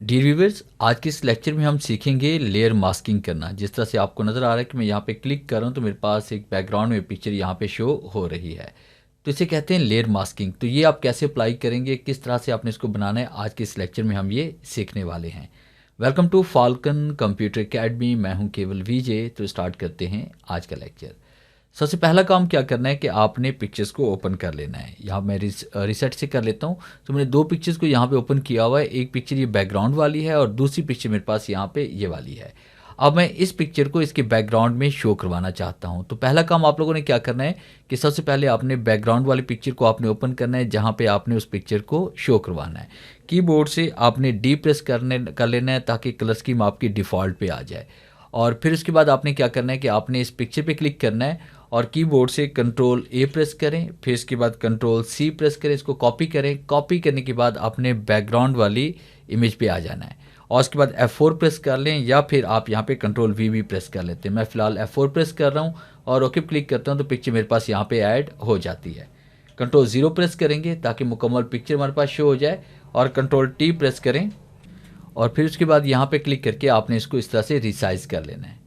Dear viewers, आज के इस लेक्चर में हम सीखेंगे लेयर मास्किंग करना। जिस तरह से आपको नज़र आ रहा है कि मैं यहाँ पे क्लिक कर रहा हूँ तो मेरे पास एक बैकग्राउंड में पिक्चर यहाँ पे शो हो रही है, तो इसे कहते हैं लेयर मास्किंग। तो ये आप कैसे अप्लाई करेंगे, किस तरह से आपने इसको बनाना है, आज के इस लेक्चर में हम ये सीखने वाले हैं। Welcome to Falcon Computer Academy, मैं हूँ केवल विजय। तो स्टार्ट करते हैं आज का लेक्चर। सबसे पहला काम क्या करना है कि आपने पिक्चर्स को ओपन कर लेना है। यहाँ मैं रिसेट से कर लेता हूँ। तो मैंने दो पिक्चर्स को यहाँ पे ओपन किया हुआ है। एक पिक्चर ये बैकग्राउंड वाली है और दूसरी पिक्चर मेरे पास यहाँ पे ये वाली है। अब मैं इस पिक्चर को इसके बैकग्राउंड में शो करवाना चाहता हूँ। तो पहला काम आप लोगों ने क्या करना है कि सबसे पहले आपने बैकग्राउंड वाली पिक्चर को आपने ओपन करना है, जहाँ पे आपने उस पिक्चर को शो करवाना है। कीबोर्ड से आपने डी प्रेस कर लेना है ताकि कलर स्कीम आपकी डिफ़ॉल्ट पे आ जाए। और फिर उसके बाद आपने क्या करना है कि आपने इस पिक्चर पे क्लिक करना है और कीबोर्ड से कंट्रोल ए प्रेस करें, फिर इसके बाद कंट्रोल सी प्रेस करें, इसको कॉपी करें। कॉपी करने के बाद आपने बैकग्राउंड वाली इमेज पे आ जाना है और उसके बाद F4 प्रेस कर लें, या फिर आप यहाँ पे कंट्रोल वी भी प्रेस कर लेते हैं। मैं फ़िलहाल F4 प्रेस कर रहा हूँ और ओके क्लिक करता हूँ तो पिक्चर मेरे पास यहाँ पे ऐड हो जाती है। कंट्रोल 0 प्रेस करेंगे ताकि मुकम्मल पिक्चर हमारे पास शो हो जाए, और कंट्रोल टी प्रेस करें और फिर उसके बाद यहाँ पे क्लिक करके आपने इसको इस तरह से रिसाइज़ कर लेना है।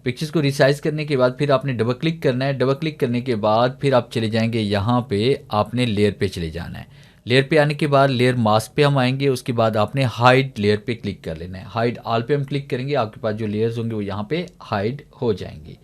पिक्चर्स को रिसाइज़ करने के बाद फिर आपने डबल क्लिक करना है। डबल क्लिक करने के बाद फिर आप चले जाएंगे यहाँ पे, आपने लेयर पे चले जाना है। लेयर पे आने के बाद लेयर मास्क पे हम आएंगे। उसके बाद आपने हाइड लेयर पे क्लिक कर लेना है। हाइड ऑल पे हम क्लिक करेंगे, आपके पास जो लेयर्स होंगे वो यहाँ पे हाइड हो जाएंगी।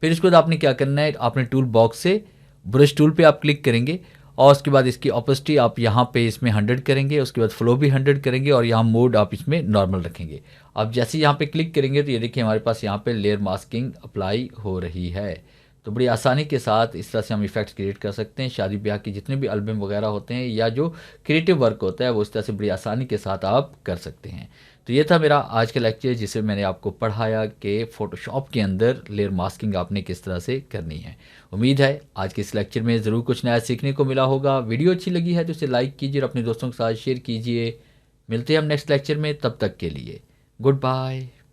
फिर इसके बाद आपने क्या करना है, आपने टूल बॉक्स से ब्रश टूल पे आप क्लिक करेंगे और उसके बाद इसकी ऑपोसिटी आप यहाँ पे इसमें 100 करेंगे। उसके बाद फ्लो भी 100 करेंगे और यहाँ मोड आप इसमें नॉर्मल रखेंगे। अब जैसे यहाँ पे क्लिक करेंगे तो ये देखिए हमारे पास यहाँ पे लेयर मास्किंग अप्लाई हो रही है। तो बड़ी आसानी के साथ इस तरह से हम इफेक्ट्स क्रिएट कर सकते हैं। शादी ब्याह के जितने भी एल्बम वगैरह होते हैं या जो क्रिएटिव वर्क होता है वो इस तरह से बड़ी आसानी के साथ आप कर सकते हैं। तो ये था मेरा आज का लेक्चर, जिसे मैंने आपको पढ़ाया कि फ़ोटोशॉप के अंदर लेयर मास्किंग आपने किस तरह से करनी है। उम्मीद है आज के इस लेक्चर में ज़रूर कुछ नया सीखने को मिला होगा। वीडियो अच्छी लगी है तो इसे लाइक कीजिए और अपने दोस्तों के साथ शेयर कीजिए। मिलते हैं हम नेक्स्ट लेक्चर में, तब तक के लिए गुड बाय।